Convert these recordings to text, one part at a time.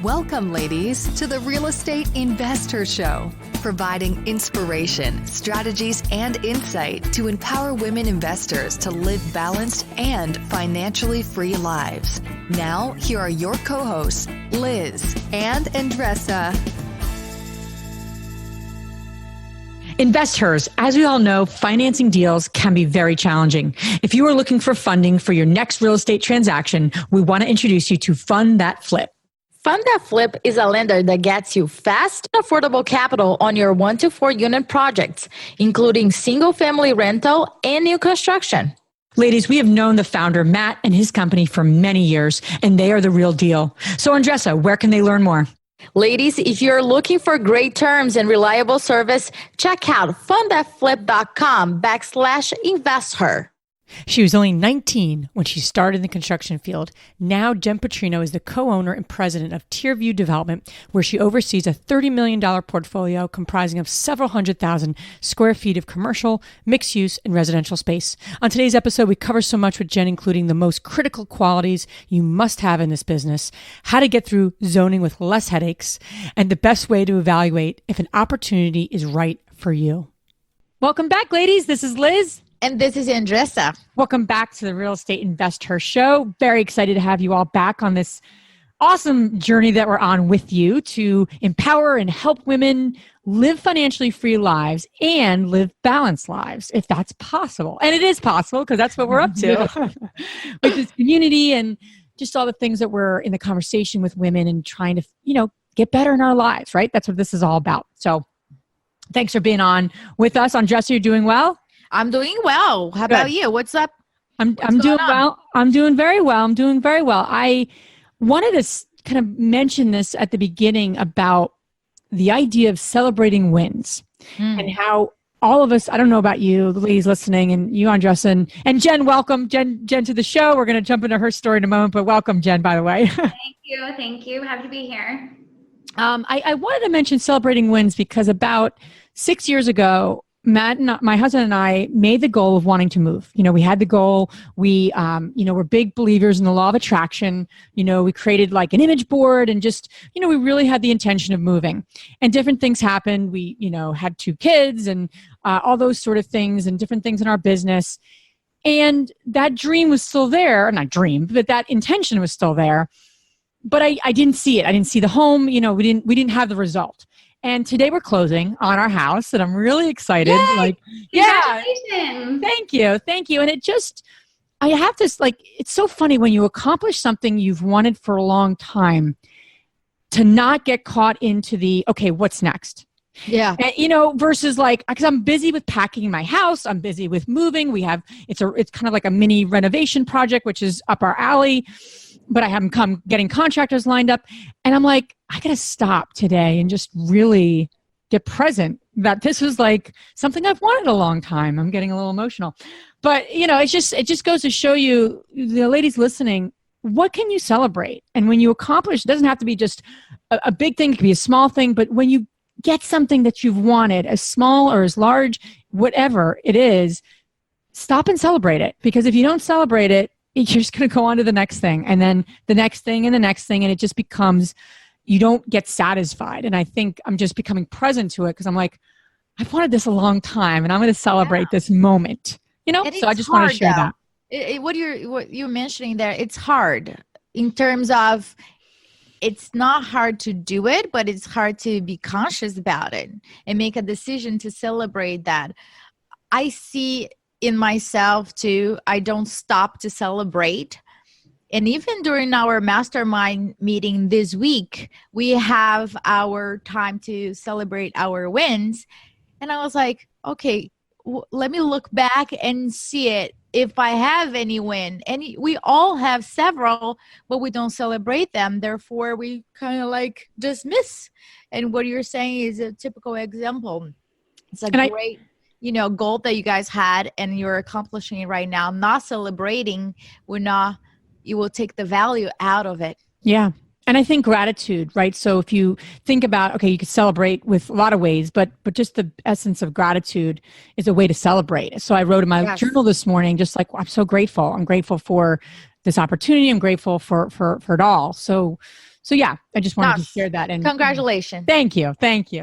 Welcome, ladies, to the Real Estate Investor Show, providing inspiration, strategies, and insight to empower women investors to live balanced and financially free lives. Now, here are your co-hosts, Liz and Andressa. Investors, as we all know, financing deals can be very challenging. If you are looking for funding for your next real estate transaction, we want to introduce you to Fund That Flip. Fund That Flip is a lender that gets you fast and affordable capital on your 1 to 4 unit projects, including single family rental and new construction. Ladies, we have known the founder, Matt, and his company for many years, and they are the real deal. So, Andressa, where can they learn more? Ladies, if you're looking for great terms and reliable service, check out fundthatflip.com/investor. She was only 19 when she started in the construction field. Now, Jenn Patrino is the co-owner and president of TierView Development, where she oversees a $30 million portfolio comprising of several 100,000 square feet of commercial, mixed use, and residential space. On today's episode, we cover so much with Jenn, including the most critical qualities you must have in this business, how to get through zoning with less headaches, and the best way to evaluate if an opportunity is right for you. Welcome back, ladies. This is Liz. And this is Andressa. Welcome back to the Real Estate Investor Show. Very excited to have you all back on this awesome journey that we're on with you to empower and help women live financially free lives and live balanced lives, if that's possible. And it is possible because that's what we're up to with this community and just all the things that we're in the conversation with women and trying to, get better in our lives, right? That's what this is all about. So thanks for being on with us. Andressa, you're doing well? I'm doing well. How about you? What's up? I'm doing well. I'm doing very well. I wanted to kind of mention this at the beginning about the idea of celebrating wins and how all of us, I don't know about you, the ladies listening, and you, Andressa, and Jenn, welcome. Jenn to the show. We're going to jump into her story in a moment, but welcome, Jenn, by the way. Thank you. Happy to be here. I wanted to mention celebrating wins because about 6 years ago, Matt and my husband and I made the goal of wanting to move. We had the goal. We, we're big believers in the law of attraction. We created like an image board and just, we really had the intention of moving. And different things happened. We, had 2 kids and all those sort of things and different things in our business. And that dream was still there. Not dream, but that intention was still there. But I didn't see it. I didn't see the home. We didn't have the result. And today we're closing on our house and I'm really excited. Yay! Congratulations. Thank you. And I have this, it's so funny when you accomplish something you've wanted for a long time to not get caught into the, okay, what's next? Yeah. And, versus because I'm busy with packing my house. I'm busy with moving. It's kind of like a mini renovation project, which is up our alley. But I haven't getting contractors lined up. And I'm like, I got to stop today and just really get present that this was something I've wanted a long time. I'm getting a little emotional. But, it just goes to show you, the ladies listening, what can you celebrate? And when you accomplish, it doesn't have to be just a big thing. It could be a small thing. But when you get something that you've wanted, as small or as large, whatever it is, stop and celebrate it. Because if you don't celebrate it, you're just going to go on to the next thing and then the next thing and the next thing. And it just becomes, you don't get satisfied. And I think I'm just becoming present to it because I'm like, I've wanted this a long time and I'm going to celebrate this moment, So I just want to share that. What you're mentioning there, it's hard in terms of, it's not hard to do it, but it's hard to be conscious about it and make a decision to celebrate that. I see in myself too, I don't stop to celebrate. And even during our mastermind meeting this week, we have our time to celebrate our wins. And I was like, okay, let me look back and see it. If I have any win, and we all have several, but we don't celebrate them. Therefore, we kind of dismiss. And what you're saying is a typical example. It's a great goal that you guys had and you're accomplishing it right now. Not celebrating, you will take the value out of it. Yeah. And I think gratitude, right? So if you think about, okay, you could celebrate with a lot of ways, but just the essence of gratitude is a way to celebrate. So I wrote in my journal this morning, just I'm so grateful. I'm grateful for this opportunity. I'm grateful for it all. So So yeah, I just wanted to Yes. share that. And Congratulations. Thank you.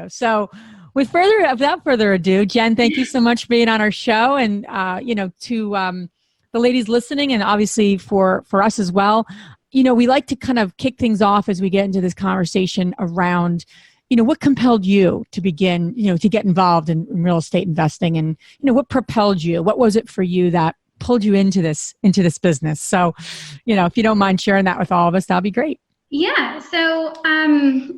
So without further ado, Jenn, thank you so much for being on our show. And, to the ladies listening, and obviously for us as well, we like to kind of kick things off as we get into this conversation around, what compelled you to begin, to get involved in real estate investing, and, what propelled you? What was it for you that pulled you into this business? So, if you don't mind sharing that with all of us, that'd be great. Yeah. So, I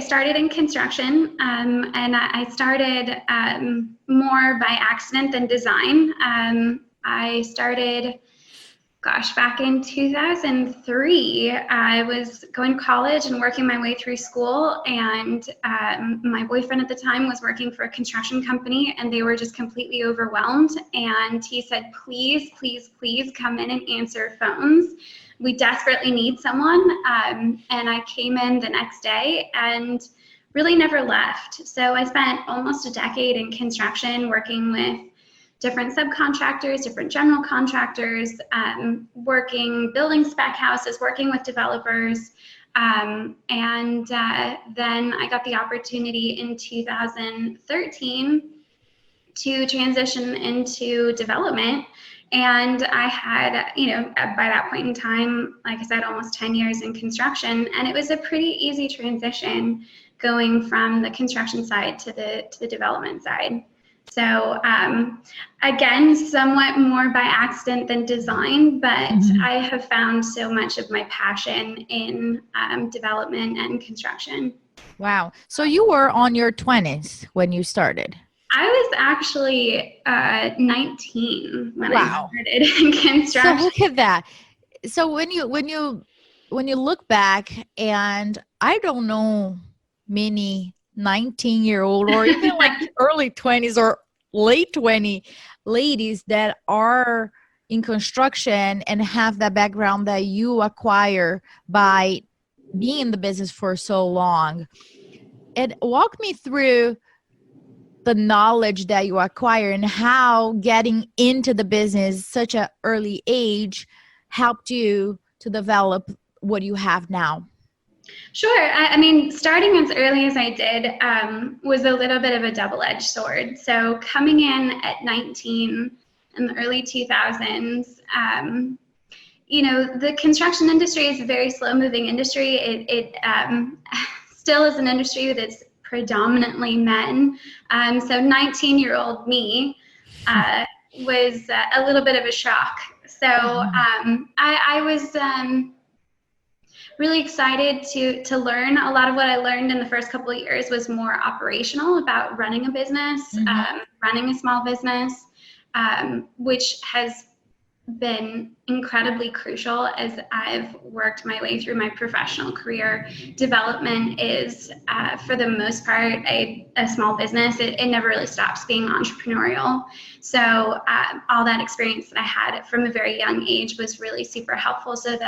started in construction, and I started more by accident than design. I started, back in 2003. I was going to college and working my way through school, and my boyfriend at the time was working for a construction company, and they were just completely overwhelmed. And he said, please, please, please come in and answer phones. We desperately need someone. And I came in the next day and really never left. So I spent almost a decade in construction working with different subcontractors, different general contractors, building spec houses, working with developers. Then I got the opportunity in 2013 to transition into development. And I had, by that point in time, like I said, almost 10 years in construction, and it was a pretty easy transition going from the construction side to the development side. So again, somewhat more by accident than design, but I have found so much of my passion in development and construction. Wow. So you were on your 20s when you started. I was actually 19 when Wow. I started in construction. So look at that. So when you look back, and I don't know many 19-year-old or even like early 20s or late 20 ladies that are in construction and have that background that you acquire by being in the business for so long. And walk me through the knowledge that you acquire and how getting into the business such an early age helped you to develop what you have now. Sure. I mean, starting as early as I did was a little bit of a double-edged sword. So coming in at 19 in the early 2000s, the construction industry is a very slow-moving industry. It still is an industry that's predominantly men. So 19-year-old me was a little bit of a shock. So I was really excited to learn. A lot of what I learned in the first couple of years was more operational about running a business, running a small business, which has been incredibly crucial as I've worked my way through my professional career. Development is, for the most part, a small business. It never really stops being entrepreneurial. So all that experience that I had from a very young age was really super helpful. So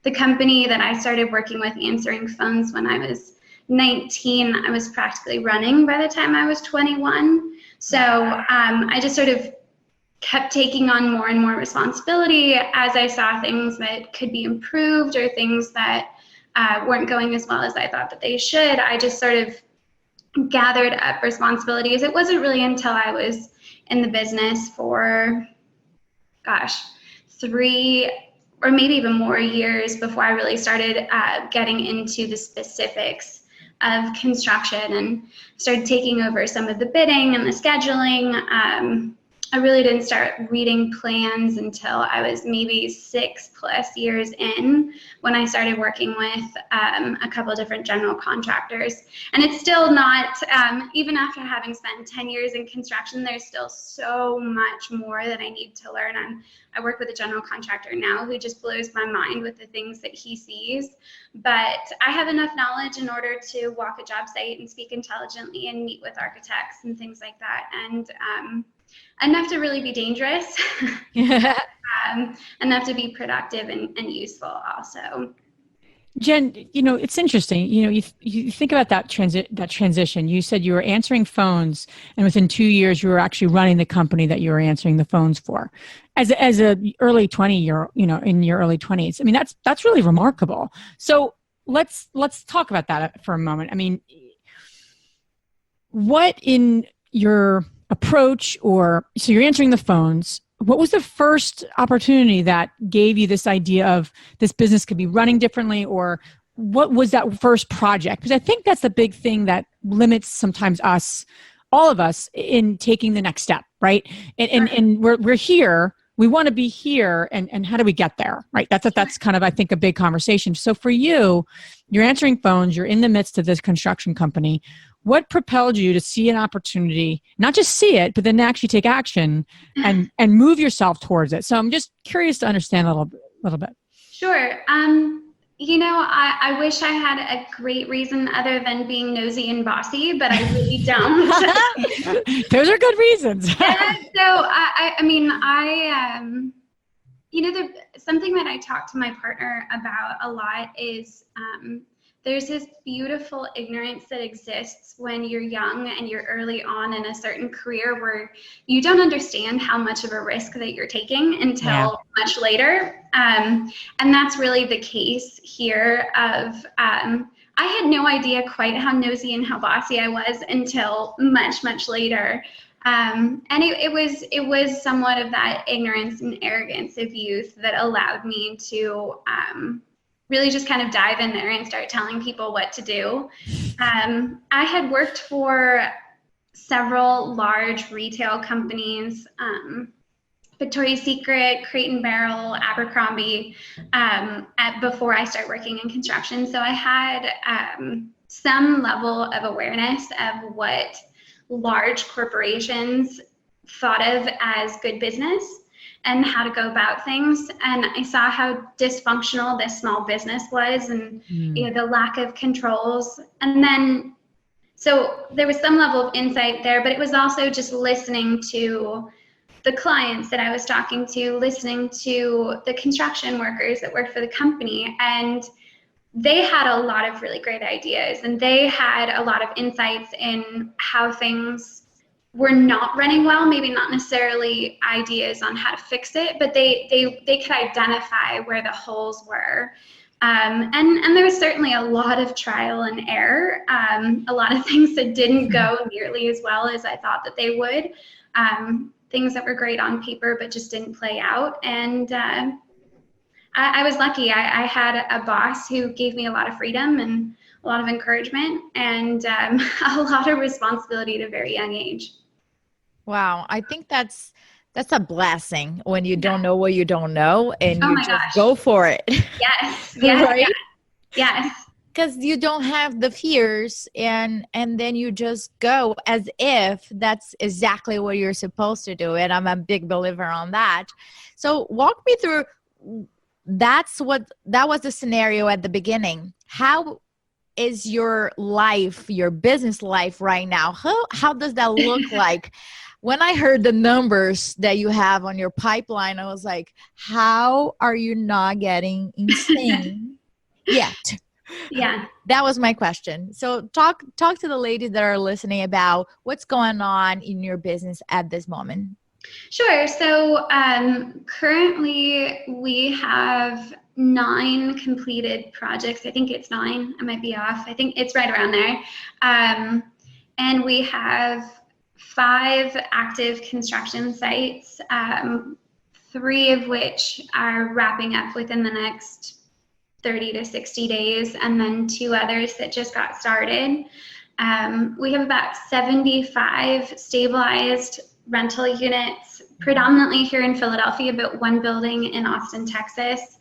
the company that I started working with, answering phones when I was 19, I was practically running by the time I was 21. So I just sort of kept taking on more and more responsibility as I saw things that could be improved or things that weren't going as well as I thought that they should. I just sort of gathered up responsibilities. It wasn't really until I was in the business for, 3 or maybe even more years before I really started getting into the specifics of construction and started taking over some of the bidding and the scheduling. I really didn't start reading plans until I was maybe 6+ years in, when I started working with a couple of different general contractors. And it's still not, even after having spent 10 years in construction, there's still so much more that I need to learn. I work with a general contractor now who just blows my mind with the things that he sees. But I have enough knowledge in order to walk a job site and speak intelligently and meet with architects and things like that. And enough to really be dangerous, enough to be productive and useful also. Jenn, it's interesting. You think about that transition. You said you were answering phones, and within 2 years, you were actually running the company that you were answering the phones for, as a early 20-year, in your early 20s. I mean, that's really remarkable. So let's talk about that for a moment. I mean, what in your approach, so you're answering the phones. What was the first opportunity that gave you this idea of this business could be running differently, or what was that first project? Because I think that's the big thing that limits sometimes all of us, in taking the next step, right? And we're here. We want to be here, and how do we get there, right? That's kind of, I think, a big conversation. So for you, you're answering phones. You're in the midst of this construction company. What propelled you to see an opportunity, not just see it, but then actually take action and move yourself towards it? So I'm just curious to understand a little bit. Sure. I wish I had a great reason other than being nosy and bossy, but I really don't. Those are good reasons. Something that I talk to my partner about a lot is there's this beautiful ignorance that exists when you're young and you're early on in a certain career where you don't understand how much of a risk that you're taking until much later. And that's really the case here of, I had no idea quite how nosy and how bossy I was until much, much later. And it was somewhat of that ignorance and arrogance of youth that allowed me to, really just kind of dive in there and start telling people what to do. I had worked for several large retail companies, Victoria's Secret, Crate & Barrel, Abercrombie, before I started working in construction. So I had some level of awareness of what large corporations thought of as good business and how to go about things. And I saw how dysfunctional this small business was, and the lack of controls. And then, so there was some level of insight there, but it was also just listening to the clients that I was talking to, listening to the construction workers that worked for the company. And they had a lot of really great ideas, and they had a lot of insights in how things were not running well, maybe not necessarily ideas on how to fix it, but they could identify where the holes were. And there was certainly a lot of trial and error, a lot of things that didn't go nearly as well as I thought that they would, things that were great on paper but just didn't play out. And I was lucky. I had a boss who gave me a lot of freedom and a lot of encouragement and a lot of responsibility at a very young age. Wow. I think that's a blessing when you don't know what you don't know and you just go for it. Yes. Right? Yes. Because you don't have the fears and then you just go as if that's exactly what you're supposed to do. And I'm a big believer on that. So walk me through, that was the scenario at the beginning. How is your life, your business life right now? How does that look like? When I heard the numbers that you have on your pipeline, I was like, how are you not getting insane yet? Yeah. That was my question. So talk to the ladies that are listening about what's going on in your business at this moment. Sure. So currently we have 9 completed projects. I think it's 9. I might be off. I think it's right around there. And we have 5 active construction sites, 3 of which are wrapping up within the next 30 to 60 days, and then 2 others that just got started. We have about 75 stabilized rental units, predominantly here in Philadelphia, but 1 building in Austin, Texas.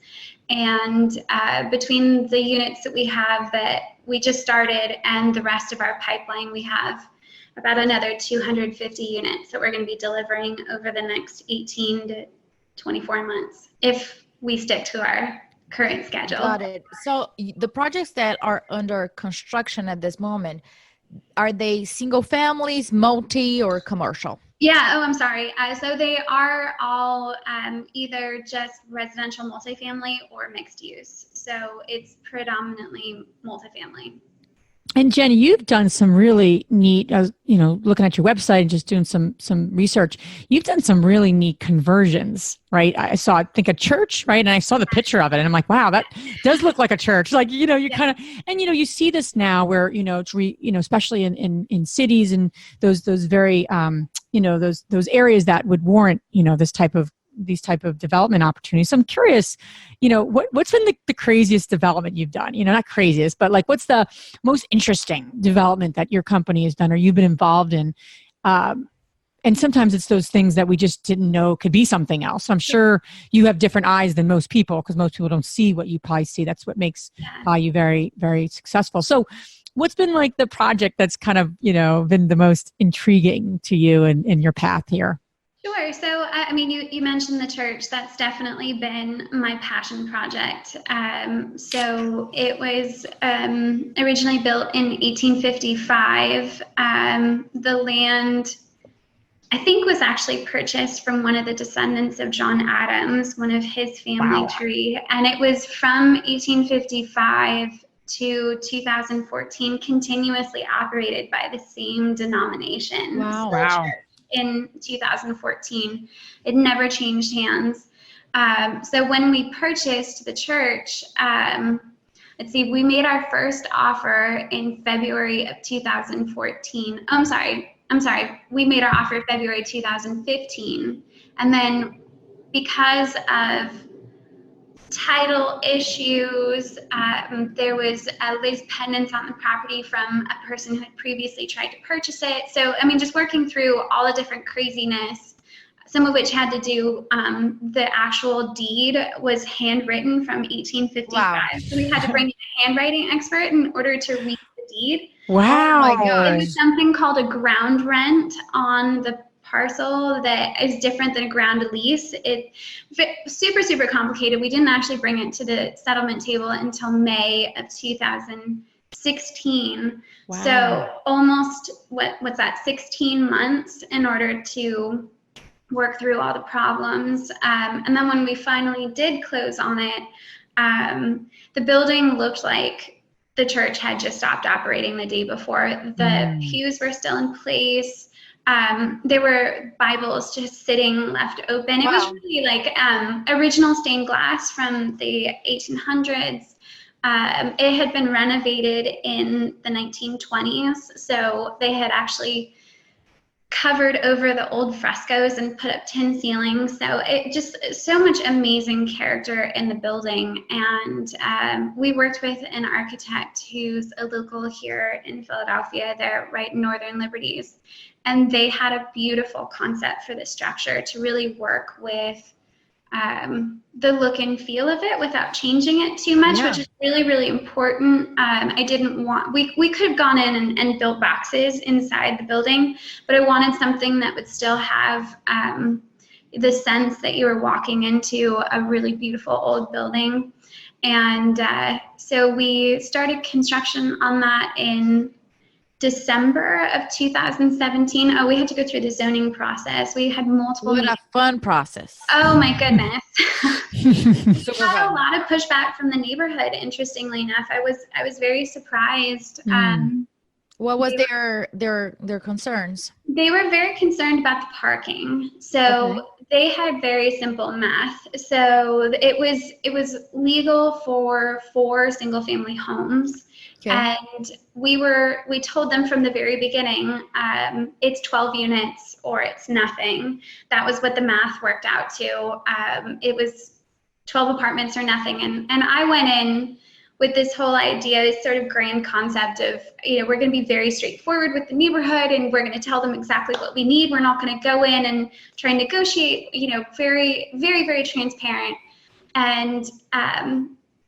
And between the units that we have that we just started and the rest of our pipeline, we have about another 250 units that we're going to be delivering over the next 18 to 24 months if we stick to our current schedule. Got it. So the projects that are under construction at this moment, are they single families, multi, or commercial? Yeah. Oh, I'm sorry. So they are all either just residential multifamily or mixed use. So it's predominantly multifamily. And Jenn, you've done some really neat, looking at your website and just doing some research, you've done some really neat conversions, right? I think a church, right? And I saw the picture of it and I'm like, wow, that does look like a church. Like, kind of, and, you see this now where, it's especially in cities and those very, those areas that would warrant, these type of development opportunities. So I'm curious, what's been the craziest development you've done? Not craziest, but like what's the most interesting development that your company has done or you've been involved in? And sometimes it's those things that we just didn't know could be something else. So I'm sure you have different eyes than most people because most people don't see what you probably see. That's what makes you very, very successful. So what's been like the project that's kind of, been the most intriguing to you in your path here? Sure. So, you mentioned the church. That's definitely been my passion project. So it was originally built in 1855. The land, I think, was actually purchased from one of the descendants of John Adams, one of his family tree. And it was from 1855 to 2014, continuously operated by the same denomination. Wow. In 2014. It never changed hands. So when we purchased the church, we made our first offer in February of 2014. I'm sorry. We made our offer in February 2015. And then because of title issues, there was a lease pendants on the property from a person who had previously tried to purchase it. So, just working through all the different craziness, some of which had to do, the actual deed was handwritten from 1855. Wow. So we had to bring in a handwriting expert in order to read the deed. Wow. Oh my gosh. It was something called a ground rent on the parcel that is different than a ground lease. It's super, super complicated. We didn't actually bring it to the settlement table until May of 2016. Wow. So almost, what's that, 16 months in order to work through all the problems. And then when we finally did close on it, the building looked like the church had just stopped operating the day before. The pews were still in place. There were Bibles just sitting left open. It was really like original stained glass from the 1800s. It had been renovated in the 1920s, so they had actually covered over the old frescoes and put up tin ceilings. So it just so much amazing character in the building. And we worked with an architect who's a local here in Philadelphia. They're right in Northern Liberties. And they had a beautiful concept for the structure to really work with the look and feel of it without changing it too much, which is really, really important. I didn't want, we could have gone in and built boxes inside the building, but I wanted something that would still have the sense that you were walking into a really beautiful old building. And so we started construction on that in December of 2017. Oh, we had to go through the zoning process. We had multiple. What a fun process. Oh my goodness. Super We had fun. a lot of pushback from the neighborhood. Interestingly enough, I was very surprised. What was their concerns? They were very concerned about the parking. So they had very simple math. So it was legal for 4 single-family homes. Okay. And we told them from the very beginning, it's 12 units or it's nothing. That was what the math worked out to. It was 12 apartments or nothing. And I went in with this whole idea, this sort of grand concept of, we're going to be very straightforward with the neighborhood and we're going to tell them exactly what we need. We're not going to go in and try and negotiate, very, very, very transparent. And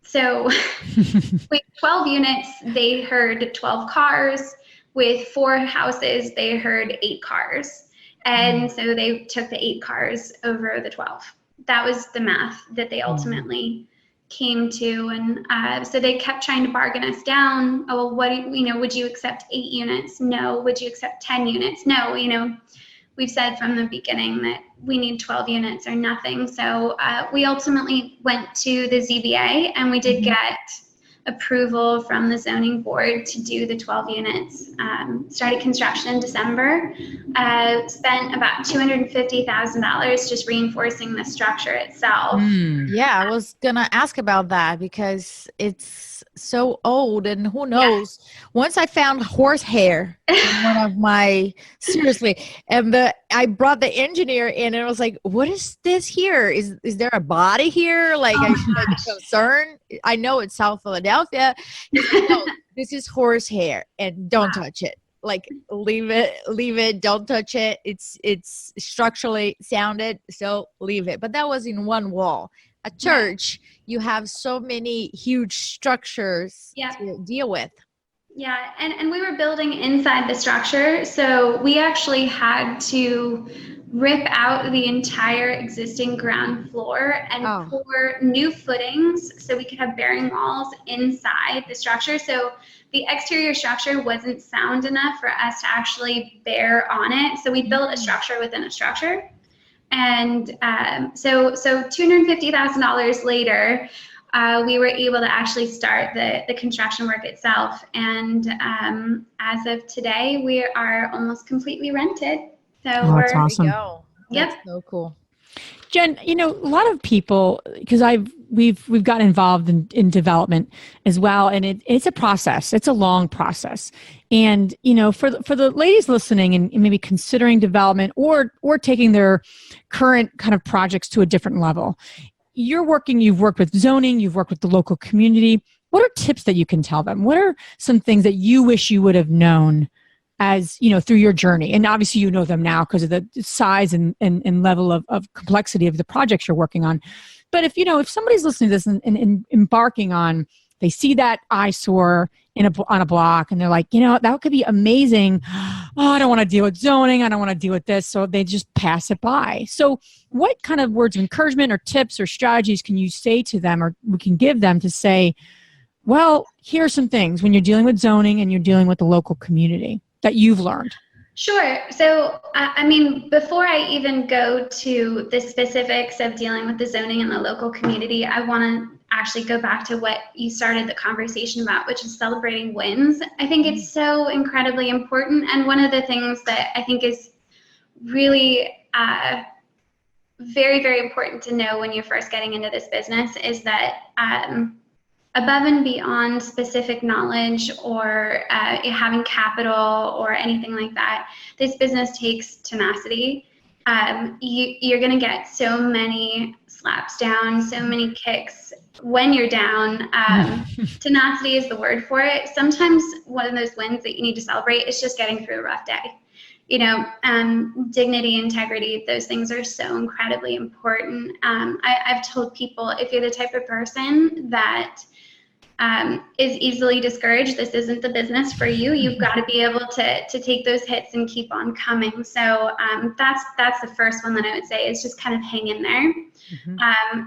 so with 12 units, they heard 12 cars. With 4 houses, they heard 8 cars. And so they took the 8 cars over the 12. That was the math that they ultimately came to. And so they kept trying to bargain us down. Oh, well, would you accept 8 units? No. Would you accept 10 units? No. we've said from the beginning that we need 12 units or nothing. So we ultimately went to the ZBA, and we did get approval from the zoning board to do the 12 units. Started construction in December, spent about $250,000 just reinforcing the structure itself. Yeah, I was gonna ask about that because it's so old, and who knows? Once I found horsehair in one of my seriously, and I brought the engineer in, and I was like, "What is this here? Is there a body here? Like, I should be concerned. I know it's South Philadelphia. No, this is horsehair, and don't touch it. Like, leave it, don't touch it. It's structurally sounded, so leave it." But that was in one wall. A church, you have so many huge structures to deal with. Yeah, and we were building inside the structure, so we actually had to rip out the entire existing ground floor and pour new footings so we could have bearing walls inside the structure. So the exterior structure wasn't sound enough for us to actually bear on it. So we built a structure within a structure. And so $250,000 later, we were able to actually start the construction work itself. And as of today, we are almost completely rented. So that's awesome. That's so cool. Jenn, a lot of people, because we've gotten involved in development as well, and it's a process. It's a long process. And for the ladies listening and maybe considering development or taking their current kind of projects to a different level, you've worked with zoning, you've worked with the local community. What are tips that you can tell them? What are some things that you wish you would have known as through your journey? And obviously you know them now because of the size and level of complexity of the projects you're working on. But if somebody's listening to this and embarking on, they see that eyesore on a block and they're like, that could be amazing. Oh, I don't want to deal with zoning. I don't want to deal with this. So they just pass it by. So what kind of words of encouragement or tips or strategies can you say to them, or we can give them to say, well, here are some things when you're dealing with zoning and you're dealing with the local community that you've learned? Sure. So, before I even go to the specifics of dealing with the zoning and the local community, I want to actually go back to what you started the conversation about, which is celebrating wins. I think it's so incredibly important. And one of the things that I think is really very, very important to know when you're first getting into this business is that above and beyond specific knowledge or having capital or anything like that, this business takes tenacity. You're going to get so many slaps down, so many kicks when you're down. Tenacity is the word for it. Sometimes one of those wins that you need to celebrate is just getting through a rough day. Dignity, integrity, those things are so incredibly important. I've told people, if you're the type of person that is easily discouraged, this isn't the business for you. You've got to be able to take those hits and keep on coming. So that's the first one that I would say is just kind of hang in there. Mm-hmm.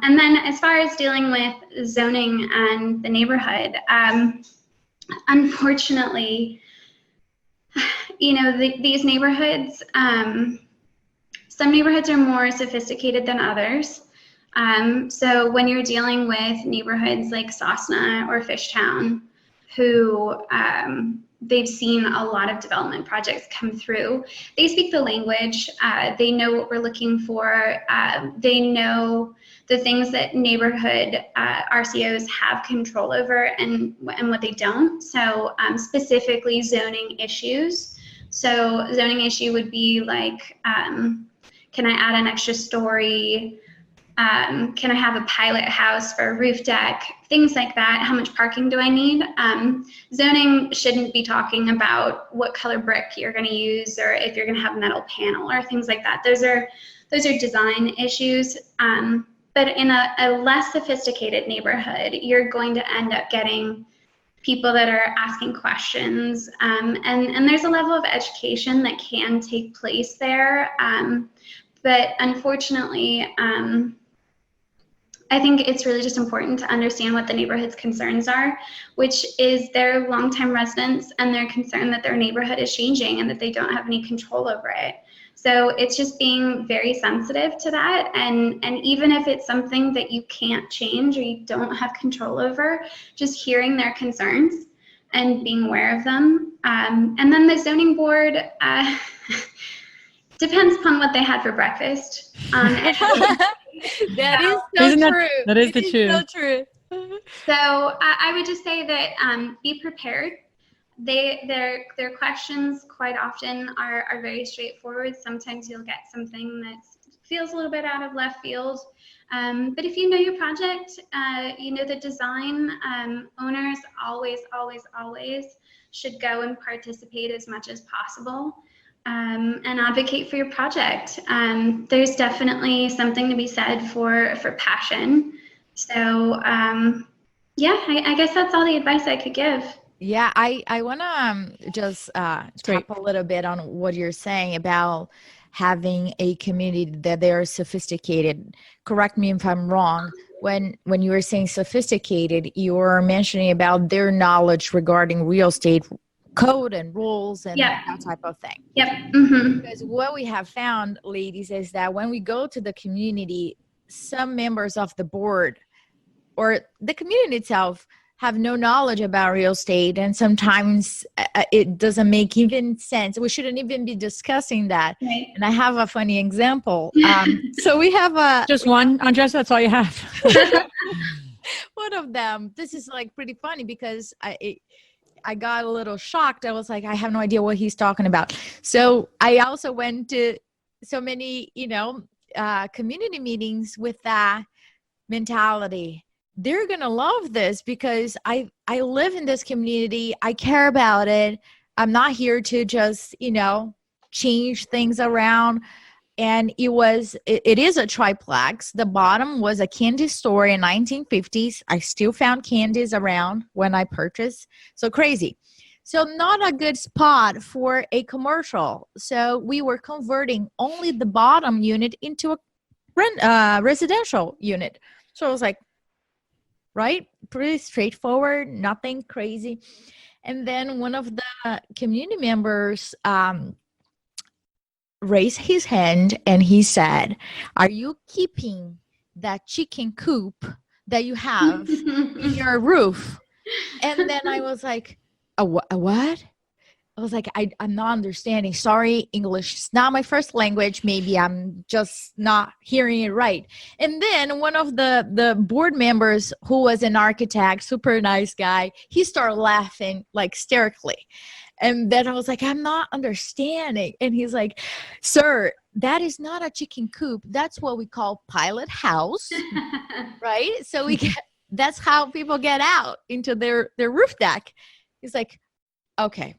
And then as far as dealing with zoning and the neighborhood, unfortunately, these neighborhoods, some neighborhoods are more sophisticated than others. So when you're dealing with neighborhoods like Sosna or Fishtown, who they've seen a lot of development projects come through, they speak the language, they know what we're looking for, they know the things that neighborhood RCOs have control over and what they don't. So specifically zoning issues. So zoning issue would be like, can I add an extra story? Can I have a pilot house for a roof deck? Things like that. How much parking do I need? Zoning shouldn't be talking about what color brick you're going to use or if you're going to have a metal panel or things like that. Those are design issues. But in a less sophisticated neighborhood, you're going to end up getting people that are asking questions. And there's a level of education that can take place there. But unfortunately, I think it's really just important to understand what the neighborhood's concerns are, which is their longtime residents and their concern that their neighborhood is changing and that they don't have any control over it. So it's just being very sensitive to that. And even if it's something that you can't change or you don't have control over, just hearing their concerns and being aware of them. And then the zoning board, depends upon what they had for breakfast. That is so true. That is the truth. So true. So I would just say that be prepared. Their questions quite often are very straightforward. Sometimes you'll get something that feels a little bit out of left field. But if you know your project, you know the design, owners always should go and participate as much as possible. And advocate for your project. There's definitely something to be said for passion. So yeah, I guess that's all the advice I could give. Yeah, I want to just tap a little bit on what you're saying about having a community that they are sophisticated. Correct me if I'm wrong. When you were saying sophisticated, you were mentioning about their knowledge regarding real estate code and rules and that type of thing. Yep. Mm-hmm. Because what we have found, ladies, is that when we go to the community, some members of the board or the community itself have no knowledge about real estate, and sometimes it doesn't make even sense. We shouldn't even be discussing that. Right. And I have a funny example. So we have just one, Andres. That's all you have. One of them. This is like pretty funny because I got a little shocked. I was like, I have no idea what he's talking about. So I also went to so many, community meetings with that mentality. They're going to love this because I live in this community. I care about it. I'm not here to just, change things around. And it is a triplex. The bottom was a candy store in 1950s. I still found candies around when I purchased. So crazy. So not a good spot for a commercial. So we were converting only the bottom unit into a residential unit. So I was like, right? Pretty straightforward, nothing crazy. And then one of the community members raised his hand and he said, "Are you keeping that chicken coop that you have in your roof?" And then I was like, a what? I was like, I'm not understanding. Sorry, English is not my first language. Maybe I'm just not hearing it right. And then one of the board members, who was an architect, super nice guy, he started laughing like hysterically. And then I was like, I'm not understanding. And he's like, "Sir, that is not a chicken coop. That's what we call pilot house." Right? So that's how people get out into their roof deck. He's like, "Okay.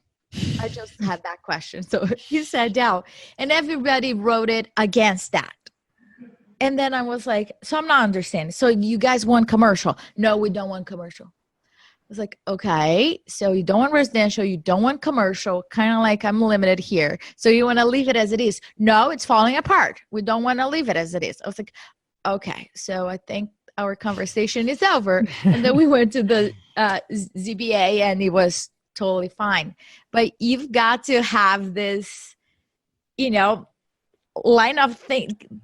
I just had that question." So he sat down and everybody voted against that. And then I was like, so I'm not understanding. So you guys want commercial? No, we don't want commercial. I was like, okay, so you don't want residential, you don't want commercial, kind of like I'm limited here. So you want to leave it as it is? No, it's falling apart. We don't want to leave it as it is. I was like, okay, so I think our conversation is over. And then we went to the ZBA and it was totally fine. But you've got to have this, line of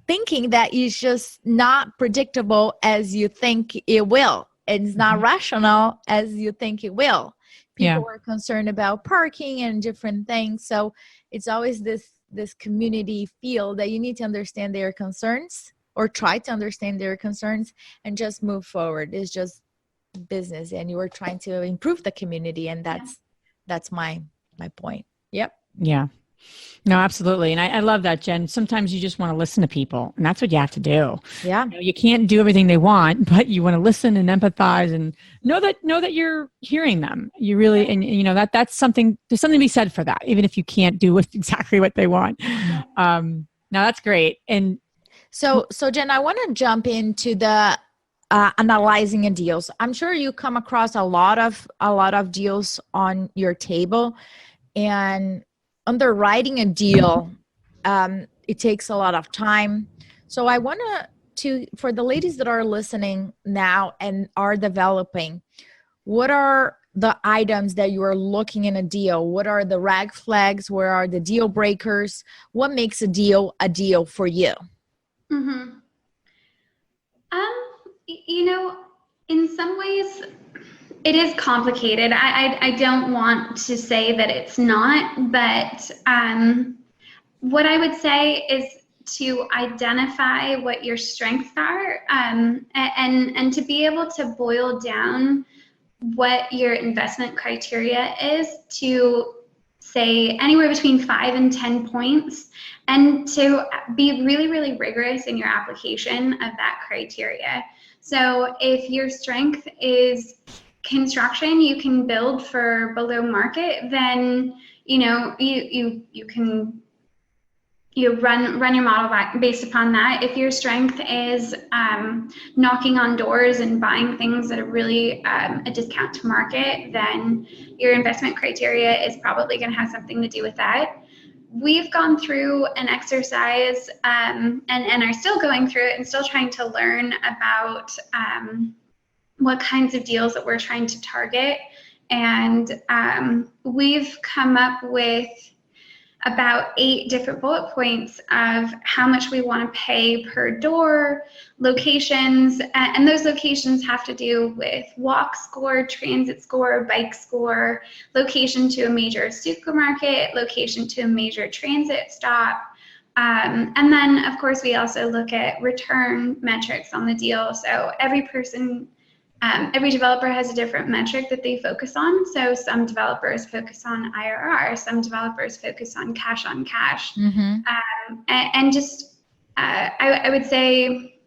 thinking that is just not predictable as you think it will. It's not rational as you think it will. People are concerned about parking and different things. So it's always this community feel that you need to understand their concerns or try to understand their concerns and just move forward. It's just business and you are trying to improve the community. And that's my point. Yep. Yeah. No, absolutely. And I love that, Jen. Sometimes you just want to listen to people and that's what you have to do. Yeah. You can't do everything they want, but you want to listen and empathize and know that you're hearing them. You really, and that's something, there's something to be said for that, even if you can't do exactly what they want. No, that's great. And so Jen, I want to jump into the analyzing deals. I'm sure you come across a lot of deals on your table, and underwriting a deal, it takes a lot of time. So I want to for the ladies that are listening now and are developing, what are the items that you are looking in a deal? What are the red flags? Where are the deal breakers? What makes a deal for you? Mm-hmm. You know, in some ways, it is complicated. I don't want to say that it's not, but what I would say is to identify what your strengths are, and to be able to boil down what your investment criteria is to say anywhere between 5 and 10 points, and to be really, really rigorous in your application of that criteria. So if your strength is construction, you can build for below market, then you know you can run your model based upon that. If your strength is knocking on doors and buying things that are really a discount to market, then your investment criteria is probably going to have something to do with that. We've gone through an exercise and are still going through it and still trying to learn about what kinds of deals that we're trying to target. And we've come up with about 8 different bullet points of how much we want to pay per door, locations, and those locations have to do with walk score, transit score, bike score, location to a major supermarket, location to a major transit stop. And then, of course, we also look at return metrics on the deal. So every developer has a different metric that they focus on. So some developers focus on IRR, some developers focus on cash. Mm-hmm. And just, I would say,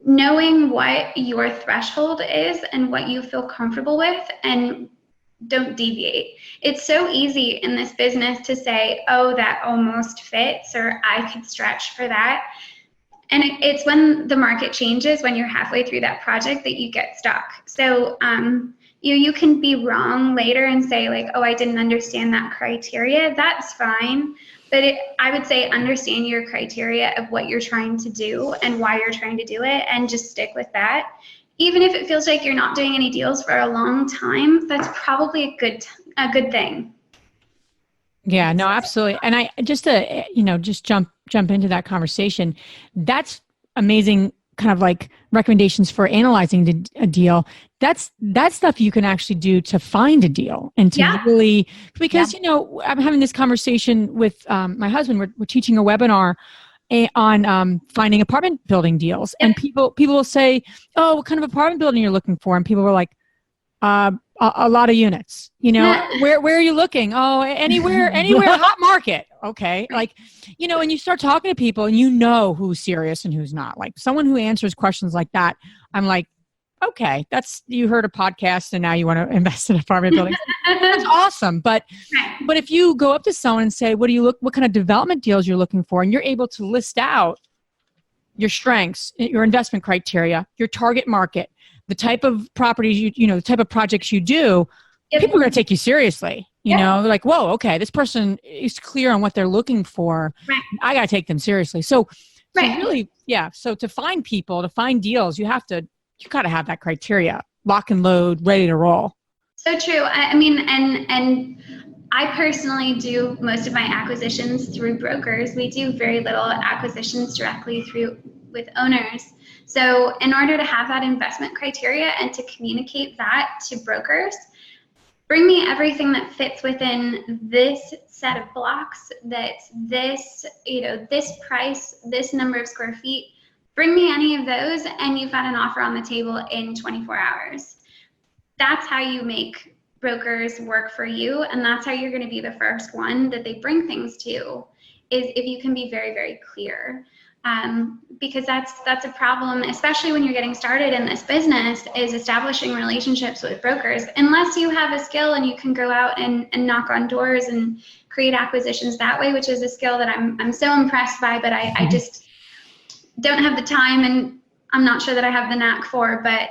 knowing what your threshold is and what you feel comfortable with, and don't deviate. It's so easy in this business to say, oh, that almost fits, or I could stretch for that. And it's when the market changes, when you're halfway through that project, that you get stuck. So you can be wrong later and say like, oh, I didn't understand that criteria. That's fine. But I would say understand your criteria of what you're trying to do and why you're trying to do it, and just stick with that. Even if it feels like you're not doing any deals for a long time, that's probably a good thing. Yeah, no, absolutely. And I just to, just jump into that conversation. That's amazing kind of like recommendations for analyzing a deal. That's stuff you can actually do to find a deal and to really, because, I'm having this conversation with my husband. We're teaching a webinar on finding apartment building deals. And people will say, oh, what kind of apartment building you're looking for? And people were like, a lot of units, where are you looking? Oh, anywhere, hot market. Okay. Like, and you start talking to people and who's serious and who's not. Like someone who answers questions like that, I'm like, okay, you heard a podcast and now you want to invest in apartment buildings. That's awesome. But if you go up to someone and say, what kind of development deals you're looking for? And you're able to list out your strengths, your investment criteria, your target market, the type of properties the type of projects you do, people are going to take you seriously. They're like, whoa, okay, this person is clear on what they're looking for. Right. I got to take them seriously. So really, so to find people, to find deals, you got to have that criteria, lock and load, ready to roll. So true. I mean, and I personally do most of my acquisitions through brokers. We do very little acquisitions directly with owners. So in order to have that investment criteria and to communicate that to brokers, bring me everything that fits within this set of blocks, that's this, this price, this number of square feet. Bring me any of those and you've got an offer on the table in 24 hours. That's how you make brokers work for you, and that's how you're going to be the first one that they bring things to, is if you can be very, very clear. Because that's a problem, especially when you're getting started in this business, is establishing relationships with brokers. Unless you have a skill and you can go out and knock on doors and create acquisitions that way, which is a skill that I'm so impressed by, but I just don't have the time, and I'm not sure that I have the knack for. But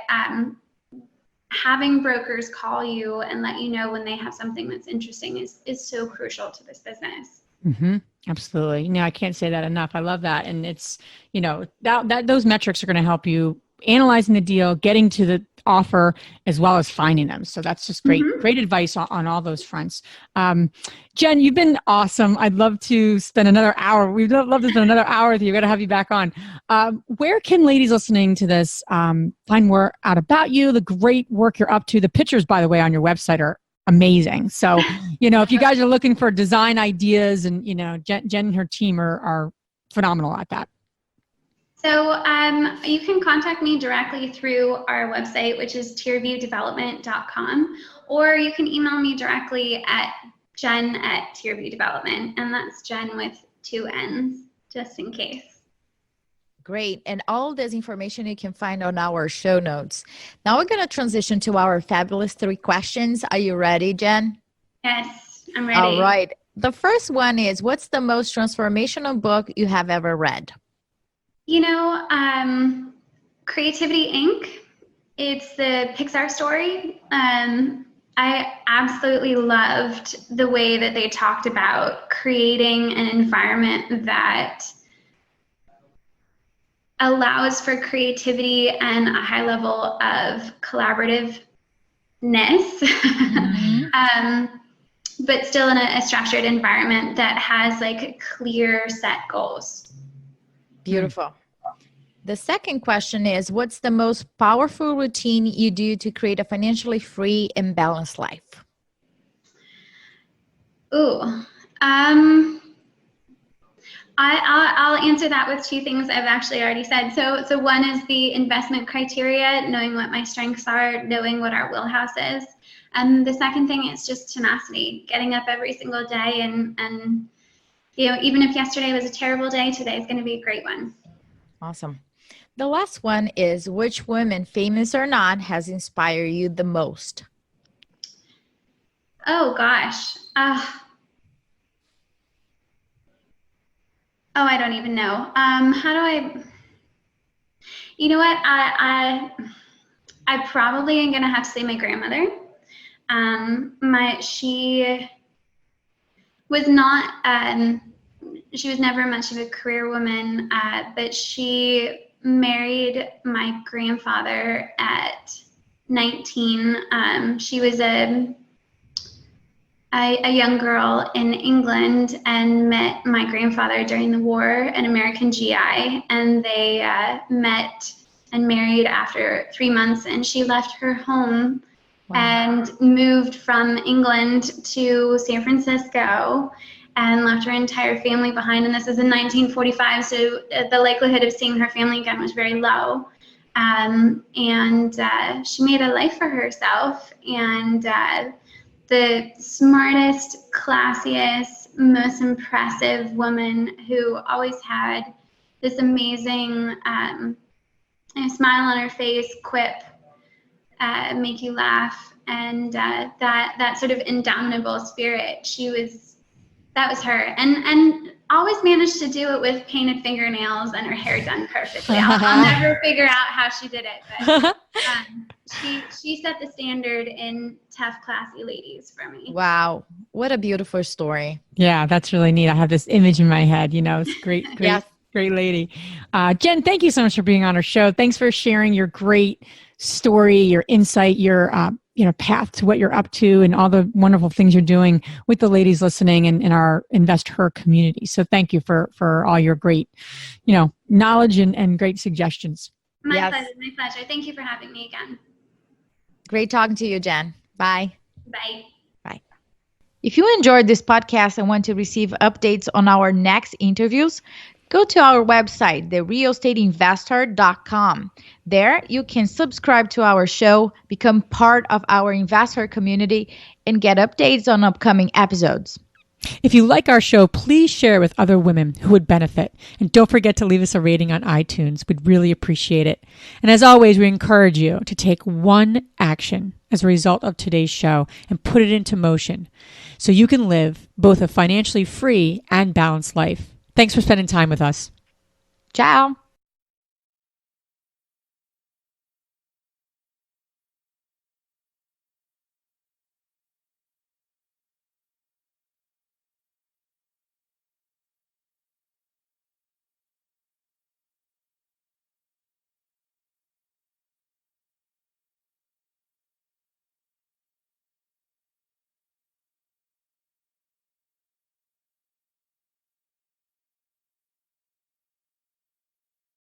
having brokers call you and let you know when they have something that's interesting is so crucial to this business. Mm-hmm. Absolutely. No, I can't say that enough. I love that. And it's, that those metrics are going to help you analyzing the deal, getting to the offer, as well as finding them. So that's just great, great advice on all those fronts. Jenn, you've been awesome. I'd love to spend another hour. We'd love to spend another hour with you. Got to have you back on. Where can ladies listening to this find more out about you, the great work you're up to? The pictures, by the way, on your website are amazing. So, if you guys are looking for design ideas, and, Jenn and her team are phenomenal at that. So you can contact me directly through our website, which is tierviewdevelopment.com, or you can email me directly at Jenn@TierViewDevelopment, and that's Jenn with 2 N's, just in case. Great. And all this information you can find on our show notes. Now we're going to transition to our fabulous 3 questions. Are you ready, Jenn? Yes, I'm ready. All right. The first one is, what's the most transformational book you have ever read? Creativity Inc. It's the Pixar story. I absolutely loved the way that they talked about creating an environment that allows for creativity and a high level of collaborativeness, but still in a structured environment that has like clear set goals. Beautiful. The second question is, what's the most powerful routine you do to create a financially free and balanced life? I'll answer that with 2 things I've actually already said. So one is the investment criteria, knowing what my strengths are, knowing what our wheelhouse is. And the second thing is just tenacity, getting up every single day and even if yesterday was a terrible day, today is going to be a great one. Awesome. The last one is, which woman, famous or not, has inspired you the most? Oh, gosh. I don't even know. How do I, you know what? I probably am going to have to say my grandmother. She was not, she was never much of a career woman, but she married my grandfather at 19. She was a young girl in England and met my grandfather during the war, an American GI, and they met and married after 3 months, and she left her home and moved from England to San Francisco and left her entire family behind. And this is in 1945, so the likelihood of seeing her family again was very low. And she made a life for herself, and the smartest, classiest, most impressive woman who always had this amazing smile on her face, quip, make you laugh, and that sort of indomitable spirit. That was her, and always managed to do it with painted fingernails and her hair done perfectly. I'll never figure out how she did it, but she set the standard in tough, classy ladies for me. Wow, what a beautiful story. Yeah, that's really neat. I have this image in my head. It's great, yes. Great lady. Jenn, thank you so much for being on our show. Thanks for sharing your great story, your insight, your path to what you're up to, and all the wonderful things you're doing with the ladies listening and in our Invest Her community. So thank you for all your great, knowledge and great suggestions. My pleasure. Thank you for having me again. Great talking to you, Jenn. Bye. Bye. Bye. If you enjoyed this podcast and want to receive updates on our next interviews, go to our website, therealestateinvestor.com. There, you can subscribe to our show, become part of our investor community, and get updates on upcoming episodes. If you like our show, please share it with other women who would benefit. And don't forget to leave us a rating on iTunes. We'd really appreciate it. And as always, we encourage you to take one action as a result of today's show and put it into motion so you can live both a financially free and balanced life. Thanks for spending time with us. Ciao.